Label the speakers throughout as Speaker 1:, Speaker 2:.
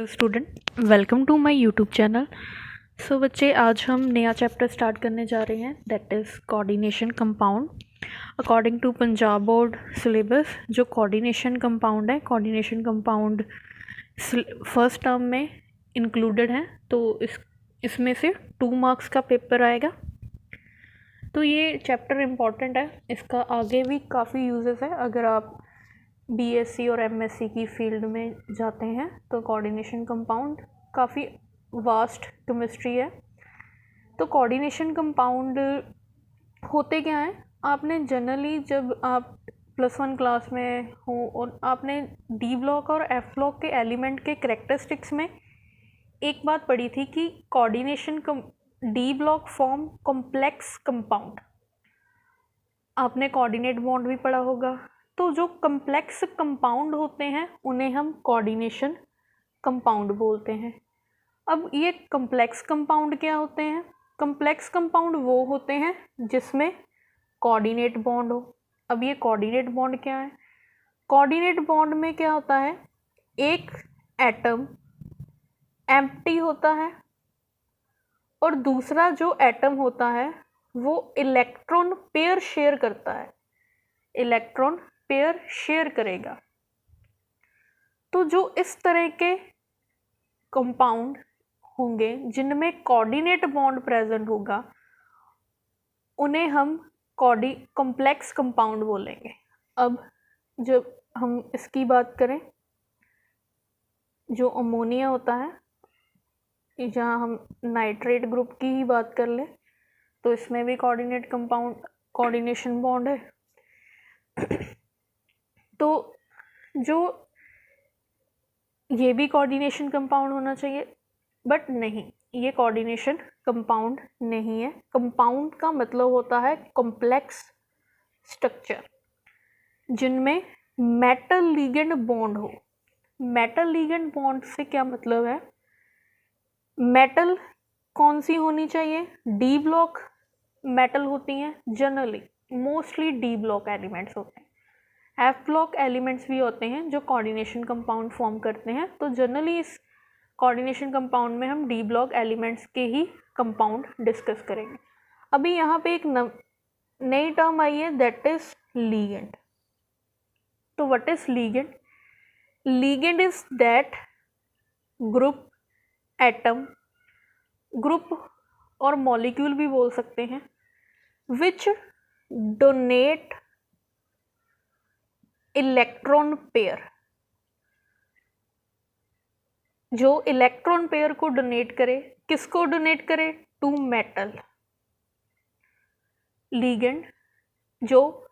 Speaker 1: Hello student, welcome to my YouTube channel. So बच्चे, आज हम नया चैप्टर स्टार्ट करने जा रहे हैं, that is coordination compound. According to Punjab board syllabus, जो कोऑर्डिनेशन कंपाउंड है, कोऑर्डिनेशन कंपाउंड फर्स्ट टर्म में इंक्लूडेड है, तो इसमें से 2 मार्क्स का पेपर आएगा। तो ये चैप्टर इम्पॉर्टेंट है, इसका आगे भी काफ़ी यूजेस है। अगर आप बीएससी और एमएससी की फील्ड में जाते हैं तो कोऑर्डिनेशन कंपाउंड काफ़ी वास्ट केमिस्ट्री है। तो कोऑर्डिनेशन कंपाउंड होते क्या हैं, आपने जनरली जब आप +1 क्लास में हो और आपने डी ब्लॉक और एफ ब्लॉक के एलिमेंट के कैरेक्टरिस्टिक्स में एक बात पढ़ी थी कि coordination D block form complex compound. आपने कोऑर्डिनेट बॉन्ड भी पढ़ा होगा। तो जो कम्प्लेक्स कंपाउंड होते हैं उन्हें हम कोऑर्डिनेशन कंपाउंड बोलते हैं। अब ये कम्प्लेक्स कंपाउंड क्या होते हैं? कम्प्लेक्स कंपाउंड वो होते हैं जिसमें कोऑर्डिनेट बॉन्ड हो। अब ये कोऑर्डिनेट बॉन्ड क्या है? कोऑर्डिनेट बॉन्ड में क्या होता है, एक एटम एम्प्टी होता है और दूसरा जो एटम होता है वो इलेक्ट्रॉन पेयर शेयर करता है, इलेक्ट्रॉन पेयर शेयर करेगा। तो जो इस तरह के कंपाउंड होंगे जिनमें कोऑर्डिनेट बॉन्ड प्रेजेंट होगा उन्हें हम कॉम्प्लेक्स कंपाउंड बोलेंगे। अब जब हम इसकी बात करें, जो अमोनिया होता है, जहाँ हम नाइट्रेट ग्रुप की ही बात कर लें तो इसमें भी कोऑर्डिनेशन बॉन्ड है। तो जो ये भी कोऑर्डिनेशन कंपाउंड होना चाहिए, बट नहीं, ये कोऑर्डिनेशन कंपाउंड नहीं है। कंपाउंड का मतलब होता है कॉम्प्लेक्स स्ट्रक्चर जिनमें मेटल लिगेंड बॉन्ड हो। मेटल लिगेंड बॉन्ड से क्या मतलब है? मेटल कौन सी होनी चाहिए? डी ब्लॉक मेटल होती हैं generally, mostly D block elements होते हैं। एफ ब्लॉक एलिमेंट्स भी होते हैं जो कोऑर्डिनेशन कंपाउंड फॉर्म करते हैं। तो जनरली इस कोऑर्डिनेशन कंपाउंड में हम डी ब्लॉक एलिमेंट्स के ही कंपाउंड डिस्कस करेंगे। अभी यहाँ पे एक नई टर्म आई है, दैट इज लीगेंड। तो what is ligand? Ligand is that group, atom, group और मॉलिक्यूल भी बोल सकते हैं, विच डोनेट इलेक्ट्रॉन पेयर, जो इलेक्ट्रॉन पेयर को डोनेट करे। किसको डोनेट करे? To metal. लीगेंड जो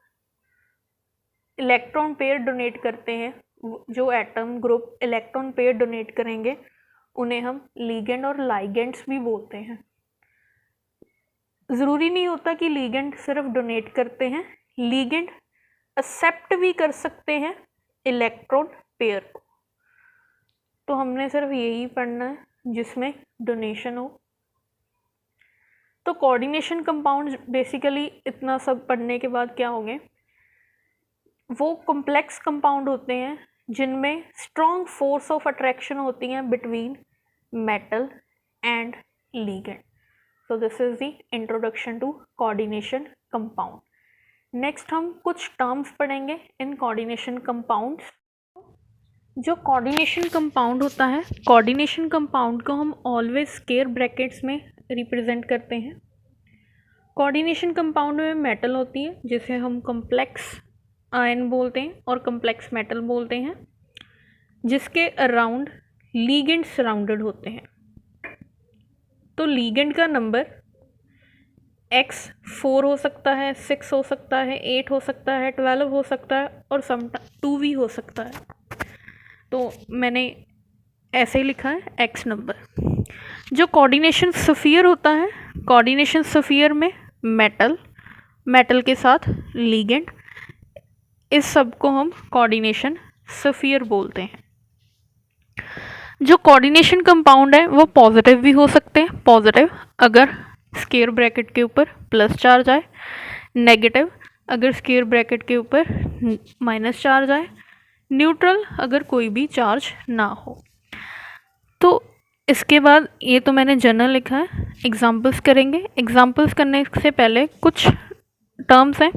Speaker 1: इलेक्ट्रॉन पेयर डोनेट करते हैं, जो atom group electron pair donate करेंगे उन्हें हम लीगेंड और लाइगेंड्स भी बोलते हैं। ज़रूरी नहीं होता कि लीगेंड सिर्फ डोनेट करते हैं, लीगेंड एक्सेप्ट भी कर सकते हैं इलेक्ट्रॉन पेयर को। तो हमने सिर्फ यही पढ़ना है जिसमें डोनेशन हो। तो कोऑर्डिनेशन कंपाउंड बेसिकली इतना सब पढ़ने के बाद क्या होंगे, वो कॉम्प्लेक्स कंपाउंड होते हैं जिनमें स्ट्रॉन्ग फोर्स ऑफ अट्रैक्शन होती हैं between metal and ligand. So this is the introduction to coordination compound. Next हम कुछ टर्म्स पढ़ेंगे इन कोऑर्डिनेशन कंपाउंड्स। जो कोऑर्डिनेशन कंपाउंड होता है, कोऑर्डिनेशन कंपाउंड को हम ऑलवेज स्क्वायर ब्रैकेट्स में रिप्रेजेंट करते हैं। कोऑर्डिनेशन कंपाउंड में मेटल होती है जिसे हम कॉम्प्लेक्स आयन बोलते हैं और कॉम्प्लेक्स मेटल बोलते हैं, जिसके अराउंड लीगेंड सराउंडेड होते हैं। तो लीगेंड का नंबर x 4 हो सकता है, 6 हो सकता है, 8 हो सकता है, 12 हो सकता है और समटाइम 2 भी हो सकता है। तो मैंने ऐसे ही लिखा है x नंबर। जो कोऑर्डिनेशन स्फीयर होता है, कोऑर्डिनेशन स्फीयर में मेटल के साथ लीगेंड, इस सब को हम कोऑर्डिनेशन स्फीयर बोलते हैं। जो कोऑर्डिनेशन कंपाउंड है वो पॉजिटिव भी हो सकते हैं, पॉजिटिव अगर स्क्वायर ब्रैकेट के ऊपर प्लस चार्ज आए, नेगेटिव अगर स्क्वायर ब्रैकेट के ऊपर माइनस चार्ज आए, न्यूट्रल अगर कोई भी चार्ज ना हो। तो इसके बाद ये तो मैंने जनरल लिखा है, एग्जाम्पल्स करेंगे। एग्जाम्पल्स करने से पहले कुछ टर्म्स हैं,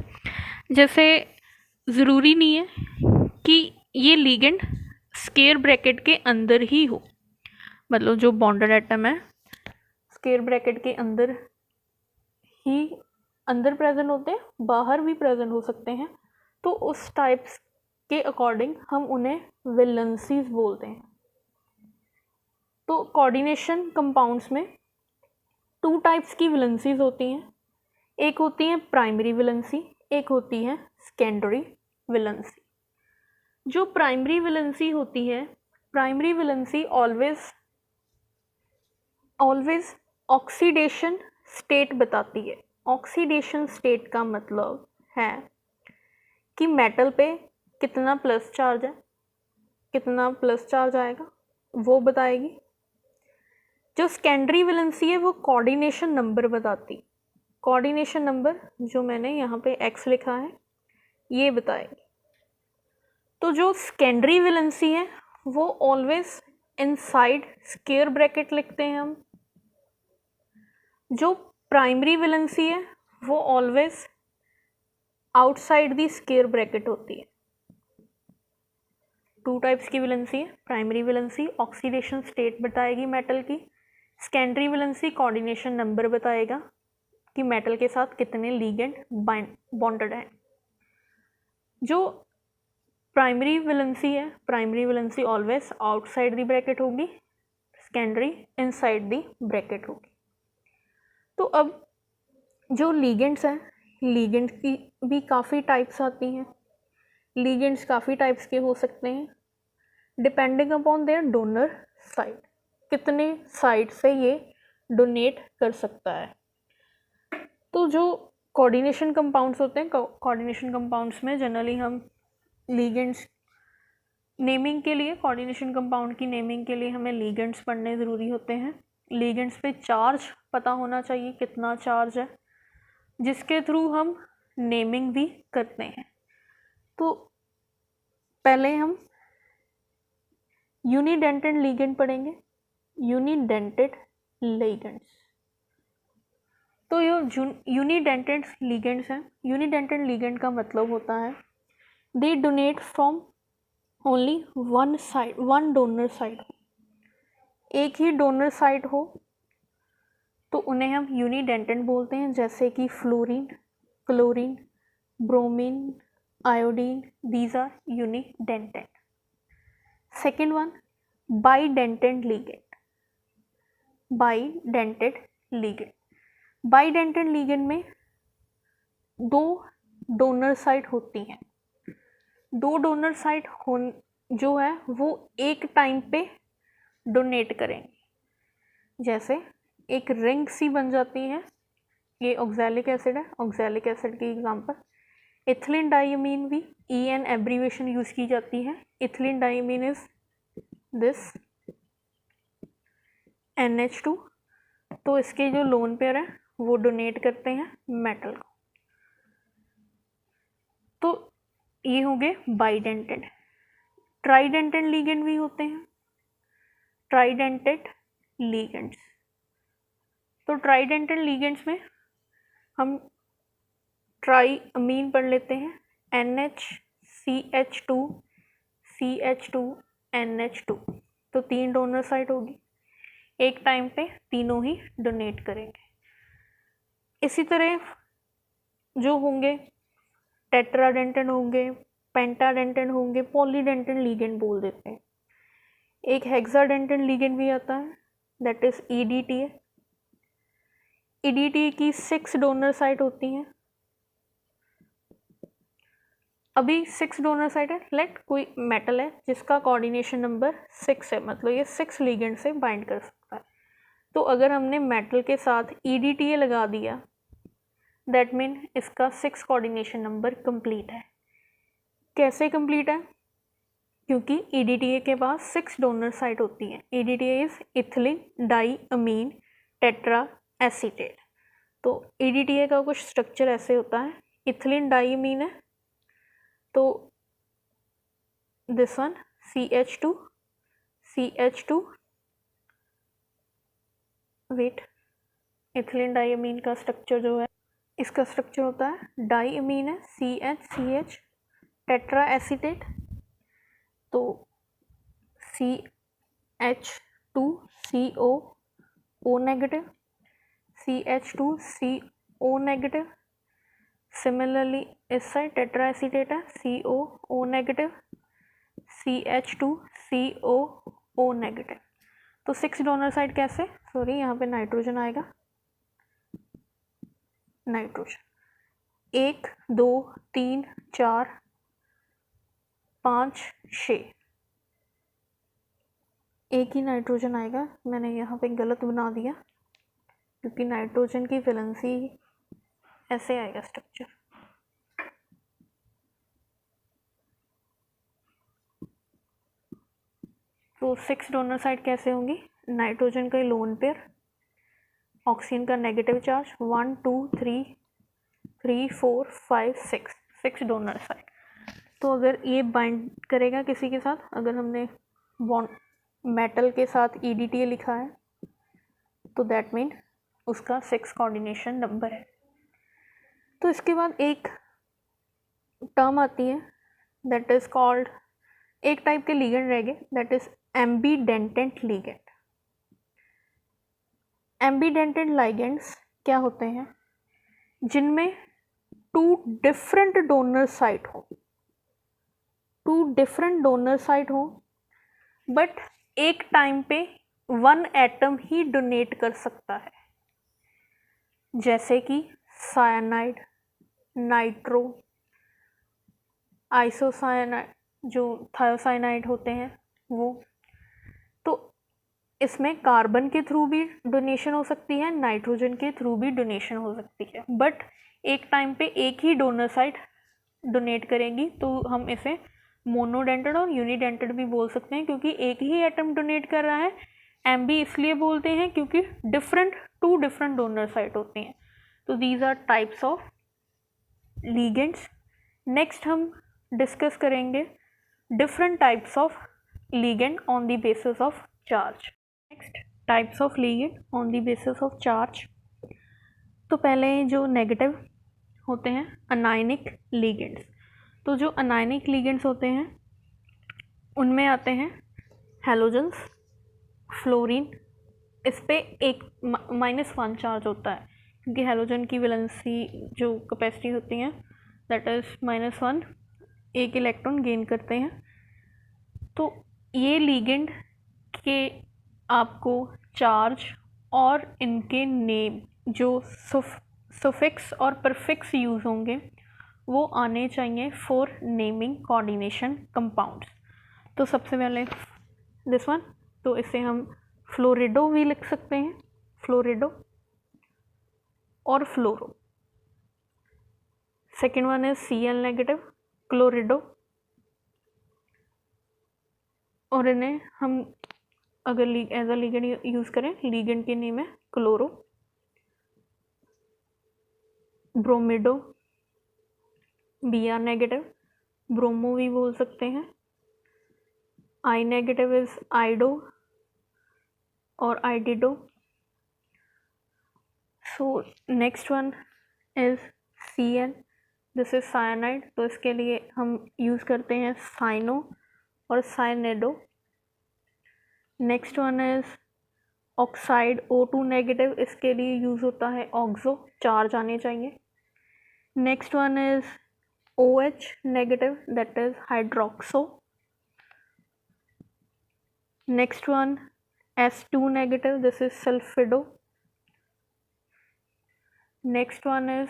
Speaker 1: जैसे ज़रूरी नहीं है कि ये लिगेंड स्क्वायर ब्रैकेट के अंदर ही हो, मतलब जो बॉन्डेड एटम है स्क्वायर ब्रैकेट के अंदर ही अंदर प्रेजेंट होते हैं, बाहर भी प्रेजेंट हो सकते हैं। तो उस टाइप्स के अकॉर्डिंग हम उन्हें वैलेंसीज बोलते हैं। तो कोऑर्डिनेशन कंपाउंड्स में 2 टाइप्स की वैलेंसीज होती हैं। एक होती है प्राइमरी वैलेंसी, एक होती है सेकेंडरी वैलेंसी। जो प्राइमरी वैलेंसी होती है, primary valency always oxidation state बताती है। ऑक्सीडेशन स्टेट का मतलब है कि मेटल पे कितना प्लस चार्ज है, कितना प्लस चार्ज आएगा, वो बताएगी। जो सेकेंडरी वैलेंसी है वो कोऑर्डिनेशन नंबर बताती। कोऑर्डिनेशन नंबर जो मैंने यहाँ पे x लिखा है ये बताएगी। तो जो सेकेंडरी वैलेंसी है वो ऑलवेज इनसाइड स्क्वायर ब्रैकेट लिखते हैं हम। जो प्राइमरी वैलेंसी है वो always outside the square bracket होती है। 2 टाइप्स की वैलेंसी है। प्राइमरी वैलेंसी ऑक्सीडेशन स्टेट बताएगी मेटल की, सेकेंडरी वैलेंसी कोऑर्डिनेशन नंबर बताएगा कि मेटल के साथ कितने लिगेंड बॉन्डेड हैं। जो प्राइमरी वैलेंसी है, primary valency always outside the bracket होगी, सेकेंडरी इनसाइड दी ब्रैकेट होगी। तो अब जो लिगेंड्स हैं, लिगेंड्स की भी काफ़ी टाइप्स आती हैं। लिगेंड्स काफ़ी टाइप्स के हो सकते हैं depending upon their donor side, कितने साइड से ये डोनेट कर सकता है। तो जो कोऑर्डिनेशन कंपाउंड्स होते हैं, कोऑर्डिनेशन कंपाउंड्स में जनरली हम लिगेंड्स नेमिंग के लिए, कोऑर्डिनेशन कंपाउंड की नेमिंग के लिए हमें लिगेंड्स पढ़ने ज़रूरी होते हैं। लिगेंड्स पे चार्ज पता होना चाहिए, कितना चार्ज है, जिसके थ्रू हम नेमिंग भी करते हैं। तो पहले हम यूनिडेंटेड लिगेंड पढ़ेंगे, यूनिडेंटेड लिगेंड्स। तो ये यूनिडेंटेड लिगेंड्स हैं। यूनिडेंटेड लिगेंड का मतलब होता है they donate from only one side, one donor side हो, एक ही डोनर साइड हो तो उन्हें हम यूनिडेंटेड बोलते हैं। जैसे कि fluorine, chlorine, bromine, iodine, these are unidentate. Second one bidentate ligand. Bidentate ligand, bidentate ligand में 2 डोनर साइट होती हैं। 2 डोनर साइट जो है वो एक टाइम पे डोनेट करेंगे। जैसे एक रिंग सी बन जाती है, ये ऑक्सैलिक एसिड है, ऑक्सैलिक एसिड की एग्जांपल। इथिलीन डाइमीन भी EN एब्रीवेशन यूज़ की जाती है। Ethylene diamine is this NH2। तो इसके जो लोन पेयर है वो डोनेट करते हैं मेटल को। तो ये हो गए बाइडेंटेड। ट्राइडेंटेड लिगेंड भी होते हैं, ट्राइडेंटेड लिगेंड्स। तो ट्राइडेंटेड लिगेंड्स में हम ट्राई अमीन पढ़ लेते हैं, NH CH2 CH2 NH2। तो 3 डोनर साइट होगी, एक टाइम पे तीनों ही डोनेट करेंगे। इसी तरह जो होंगे टेट्राडेंटेड होंगे, पेंटाडेंटेड होंगे, पॉलीडेंटेड लिगेंड बोल देते हैं। एक हेक्साडेंटेड लिगेंड भी आता है, दैट इज EDTA। EDTA की 6 डोनर साइट होती हैं। अभी 6 डोनर साइट है, लेट कोई मेटल है जिसका कोऑर्डिनेशन नंबर 6 है, मतलब ये 6 लिगेंड से बाइंड कर सकता है। तो अगर हमने मेटल के साथ EDTA लगा दिया, दैट मीन इसका 6 कोऑर्डिनेशन नंबर कंप्लीट है। कैसे कंप्लीट है? क्योंकि EDTA के पास 6 डोनर साइट होती हैं। EDTA is ethylene diamine tetra acetate. तो EDTA का कुछ स्ट्रक्चर ऐसे होता है, इथिलीन डाइअमीन है तो this one CH2 wait, ethylene diamine का स्ट्रक्चर जो है, इसका स्ट्रक्चर होता है डाइअमीन है CH टेट्रा एसीटेट, तो CH2CO negative, CH2CO negative. Similarly इस साइड टेट्रा एसीटेट है COO नेगेटिव, CH2CO नेगेटिव। तो 6 डोनर साइड कैसे, सॉरी यहाँ पे नाइट्रोजन आएगा, नाइट्रोजन 1 2 3 4 5 6, एक ही नाइट्रोजन आएगा। मैंने यहाँ पे गलत बना दिया क्योंकि नाइट्रोजन की वैलेंसी ऐसे आएगा स्ट्रक्चर। तो 6 डोनर साइड कैसे होंगी, नाइट्रोजन का लोन पेयर, ऑक्सीजन का नेगेटिव चार्ज, 1 2 3 3 4 5 6 डोनर साइड। तो अगर ये बाइंड करेगा किसी के साथ, अगर हमने बॉन्ड मेटल के साथ EDTA लिखा है तो दैट मीन उसका 6 कोऑर्डिनेशन नंबर है। तो इसके बाद एक टर्म आती है दैट इज कॉल्ड, एक टाइप के लिगेंड रह गए दैट इज एम्बीडेंटेंट लिगेंड। एम्बीडेंटेंट लिगेंड्स क्या होते हैं, जिनमें 2 डिफरेंट डोनर साइट हो, 2 डिफरेंट डोनर साइट हो, बट एक टाइम पे 1 एटम ही डोनेट कर सकता है, जैसे कि साइनाइड, नाइट्रो, आइसोसाइनाइड, जो थायोसाइनाइड होते हैं वो। तो इसमें कार्बन के थ्रू भी डोनेशन हो सकती है, नाइट्रोजन के थ्रू भी डोनेशन हो सकती है, बट एक टाइम पे एक ही डोनर साइट डोनेट करेगी, तो हम इसे मोनोडेंटेड और यूनिडेंटेड भी बोल सकते हैं, क्योंकि एक ही एटम डोनेट कर रहा है। एम्बी इसलिए बोलते हैं क्योंकि 2 डिफरेंट डोनर साइट होती हैं। तो these are types of ligands. Next हम डिस्कस करेंगे different types of ligand on the basis of charge. Next types of ligand on the basis of charge. तो पहले जो नेगेटिव होते हैं अनायनिक लिगेंड्स। तो जो अनायनिक लिगेंड्स होते हैं उनमें आते हैं हैलोजन्स, फ्लोरीन, इस पे एक -1 चार्ज होता है क्योंकि हैलोजन की वैलेंसी जो कैपेसिटी होती है दैट इज़ -1, एक इलेक्ट्रॉन गेन करते हैं। तो ये लिगेंड के आपको चार्ज और इनके नेम जो सुफिक्स और प्रीफिक्स यूज़ होंगे वो आने चाहिए फॉर नेमिंग कोऑर्डिनेशन कंपाउंड्स। तो सबसे पहले दिस वन, तो इसे हम फ्लोरिडो भी लिख सकते हैं, फ्लोरिडो और fluoro. Second one is Cl negative, chlorido, और इन्हें हम अगर एज अ लिगेंड यूज़ करें, लिगेंड के नेम है chloro. Bromido, Br negative, bromo भी बोल सकते हैं। I नेगेटिव इज आइडो और iodido. So next one is Cn, this is cyanide, तो इसके लिए हम यूज़ करते हैं साइनो और cyanido. Next one is oxide O2 negative, इसके लिए यूज़ होता है ऑक्सो, चार्ज आने चाहिए। Next one is OH negative, that is hydroxo. Next one S2 negative, this is sulphido. Next one is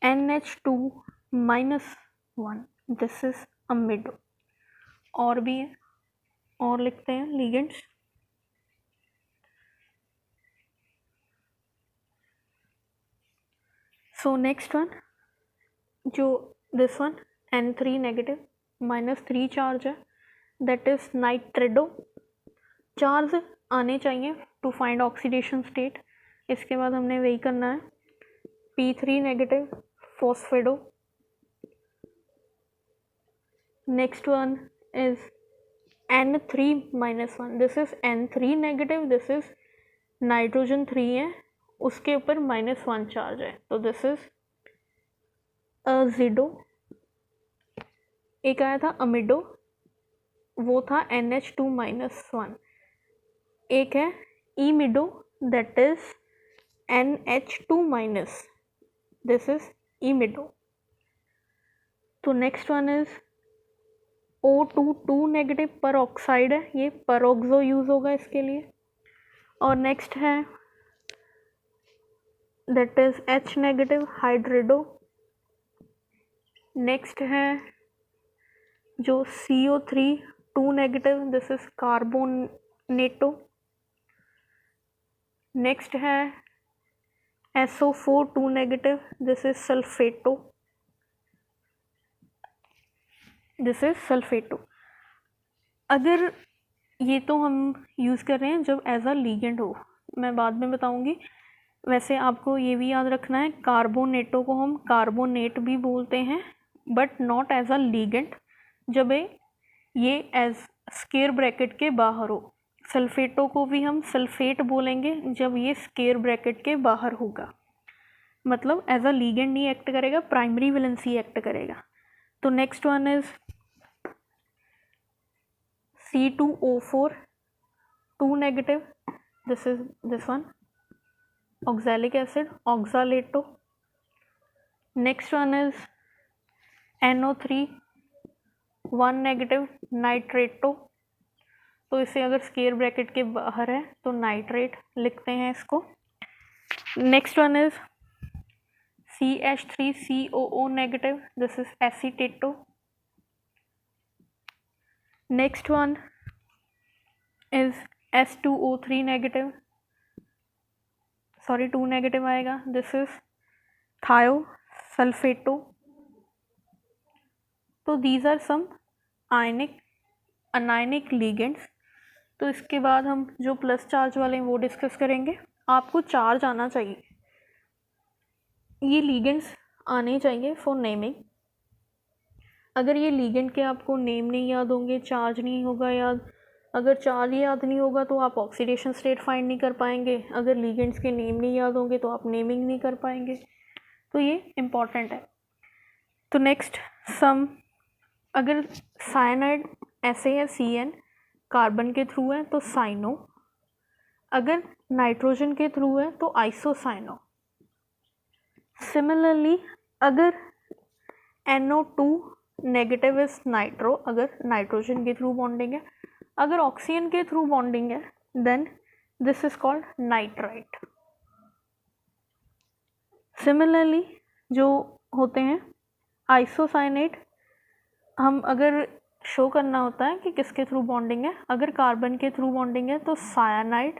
Speaker 1: NH2-1, this is amido. और भी है, और लिखते हैं लिगेंड्स। सो नेक्स्ट वन जो this one N3 negative, -3 charge है, that is nitrido. Charge आने चाहिए टू फाइंड ऑक्सीडेशन स्टेट। इसके बाद हमने वही करना है, P3 negative, phosphido. Next one is N3-1, this is N3 negative, this is nitrogen 3 है, उसके ऊपर -1 चार्ज है, तो दिस इज अजिडो। एक आया था अमिडो, वो था NH2-1। एक है imido, that is NH2-, this is imido. तो नेक्स्ट वन इज O2 पर ऑक्साइड है, ये परोक्सो यूज होगा इसके लिए। और नेक्स्ट है that is H- hydrido. Next है जो CO3 this is carbonato. Next है SO4 this is sulphato, this is sulphato. अगर ये तो हम यूज़ कर रहे हैं जब एज अ लीगेंड हो, मैं बाद में बताऊंगी। वैसे आपको ये भी याद रखना है, कार्बोनेटो को हम कार्बोनेट भी बोलते हैं but not as a ligand, जब ये एज स्क्वायर ब्रैकेट के बाहर हो। सल्फेटो को भी हम सल्फेट बोलेंगे जब ये स्क्वायर ब्रैकेट के बाहर होगा, मतलब एज अ लीगेंड नहीं एक्ट करेगा, प्राइमरी वैलेंसी एक्ट करेगा। तो next one is C2O4 2-, this is this one oxalic acid oxalato. Next one is NO3 1- nitrato. तो इसे अगर स्क्वायर ब्रैकेट के बाहर है तो नाइट्रेट लिखते हैं इसको। Next one is CH3COO-, this is acetato. Next one is S2O3-, sorry 2- आएगा, दिस इज थायोसल्फेटो। तो these are some anionic ligands. तो इसके बाद हम जो प्लस चार्ज वाले हैं वो डिस्कस करेंगे। आपको चार्ज आना चाहिए, ये लीगेंड्स आने चाहिए फॉर नेमिंग। अगर ये लीगेंड के आपको नेम नहीं याद होंगे, चार्ज नहीं होगा याद, अगर चार्ज याद नहीं होगा तो आप ऑक्सीडेशन स्टेट फाइंड नहीं कर पाएंगे, अगर लीगेंड्स के नेम नहीं याद होंगे तो आप नेमिंग नहीं कर पाएंगे, तो ये इम्पॉर्टेंट है। तो नेक्स्ट सम, अगर साइनाइड ऐसे है CN कार्बन के थ्रू है तो साइनो, अगर नाइट्रोजन के थ्रू है तो आइसोसाइनो। सिमिलरली अगर NO2- इज नाइट्रो, अगर नाइट्रोजन के थ्रू बॉन्डिंग है, अगर ऑक्सीजन के थ्रू बॉन्डिंग है then this is called nitrite. Similarly जो होते हैं आइसोसाइनेट, हम अगर शो करना होता है कि किसके थ्रू बॉन्डिंग है, अगर कार्बन के थ्रू बॉन्डिंग है तो सायानाइड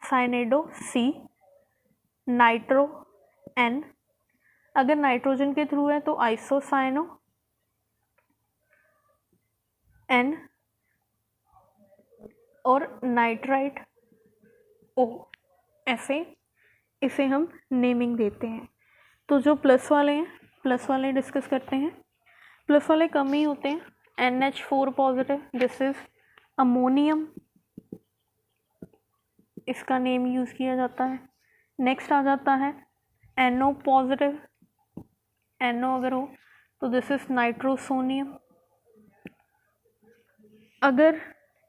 Speaker 1: साइनेडो C, नाइट्रो N, अगर नाइट्रोजन के थ्रू है तो आइसोसाइनो N, और नाइट्राइट O, ऐसे इसे हम नेमिंग देते हैं। तो जो प्लस वाले हैं, प्लस वाले डिस्कस करते हैं। प्लस वाले कम ही होते हैं, NH4+, दिस इज अमोनियम, इसका नेम यूज़ किया जाता है। नेक्स्ट आ जाता है NO+, NO अगर हो तो दिस इज नाइट्रोसोनियम। अगर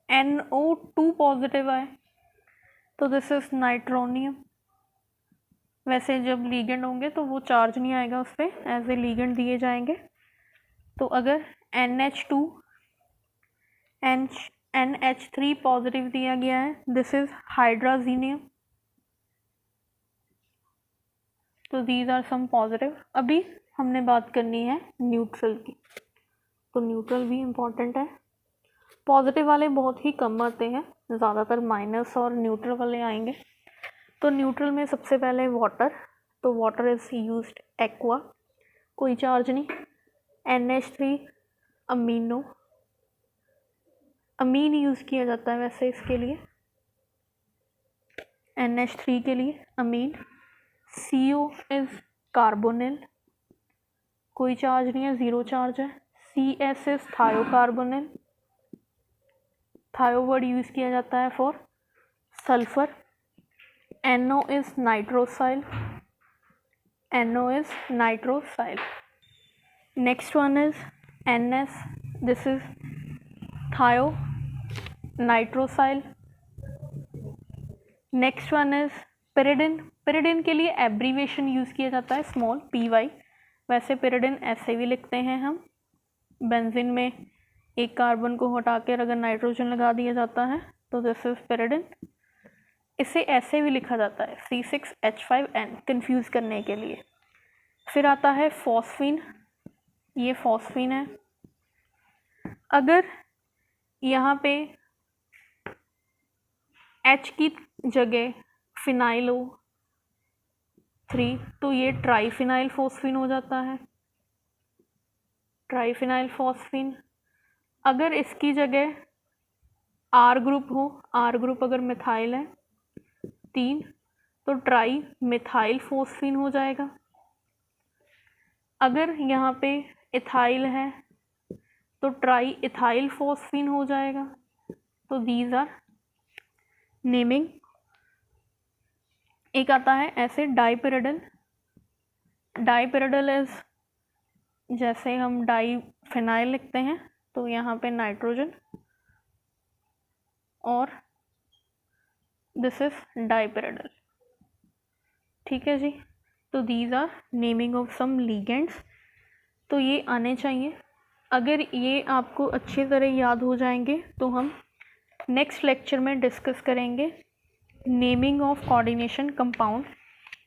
Speaker 1: NO2+ आए तो दिस इज नाइट्रोनियम। वैसे जब लीगेंड होंगे तो वो चार्ज नहीं आएगा उस पर, एज ए लीगेंड दिए जाएंगे। तो अगर NH2 NH3+ दिया गया है, दिस इज हाइड्राजीनियम। तो दीज आर सम पॉजिटिव। अभी हमने बात करनी है न्यूट्रल की, तो न्यूट्रल भी इम्पॉर्टेंट है। पॉजिटिव वाले बहुत ही कम आते हैं, ज़्यादातर माइनस और न्यूट्रल वाले आएंगे। तो न्यूट्रल में सबसे पहले वाटर, तो वाटर इज यूज्ड एक्वा, कोई चार्ज नहीं। NH3 अमीनो, अमीन यूज़ किया जाता है वैसे इसके लिए, NH3 के लिए अमीन। CO इज कार्बोनिल, कोई चार्ज नहीं है, ज़ीरो चार्ज है। CS इज थायोकार्बोनिल, थायो वर्ड यूज़ किया जाता है for sulphur. NO is nitrosyl. NO is nitrosyl. Next one is NS. This is thionitrosyl. Next one is pyridine. Pyridine के लिए एब्रीवेशन यूज़ किया जाता है स्मॉल py. वैसे पिरिडिन ऐसे भी लिखते हैं हम. बेंजीन में एक कार्बन को हटा कर अगर नाइट्रोजन लगा दिया जाता है तो दिस इज पिरिडिन. इसे ऐसे भी लिखा जाता है C6H5N कंफ्यूज करने के लिए. फिर आता है फॉस्फीन. ये फॉस्फीन है. अगर यहाँ पे H की जगह फिनाइल हो 3 तो ये ट्राईफिनाइल फॉस्फीन हो जाता है. Triphenyl phosphine. अगर इसकी जगह R ग्रुप हो, R ग्रुप अगर मिथाइल है 3 तो ट्राई मिथाइल फॉस्फीन हो जाएगा. अगर यहाँ पे इथाइल है तो ट्राई इथाइल फॉस्फीन हो जाएगा. तो दीज आर नेमिंग. एक आता है ऐसे डाईपिरिडल. डाईपिरिडल इज जैसे हम डाईफिनाइल लिखते हैं तो यहाँ पे नाइट्रोजन और दिस इज डाईपिरिडल. ठीक है जी. तो these are naming of some ligands. तो ये आने चाहिए. अगर ये आपको अच्छी तरह याद हो जाएंगे तो हम नेक्स्ट लेक्चर में डिस्कस करेंगे naming of coordination compound.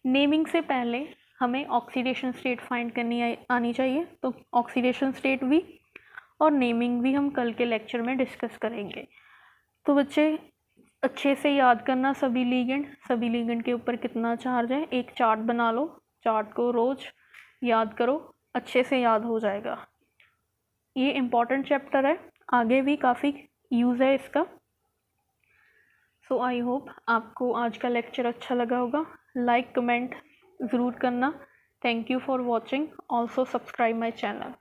Speaker 1: Naming से पहले हमें ऑक्सीडेशन स्टेट फाइंड करनी आनी चाहिए. तो ऑक्सीडेशन स्टेट भी और नेमिंग भी हम कल के लेक्चर में डिस्कस करेंगे. तो बच्चे अच्छे से याद करना सभी लीगेंड के ऊपर कितना चार्ज है. एक चार्ट बना लो. चार्ट को रोज़ याद करो. अच्छे से याद हो जाएगा. ये इम्पॉर्टेंट चैप्टर है. आगे भी काफ़ी यूज़ है इसका. सो आई होप आपको आज का लेक्चर अच्छा लगा होगा. लाइक कमेंट ज़रूर करना. Thank you for watching. Also subscribe my channel.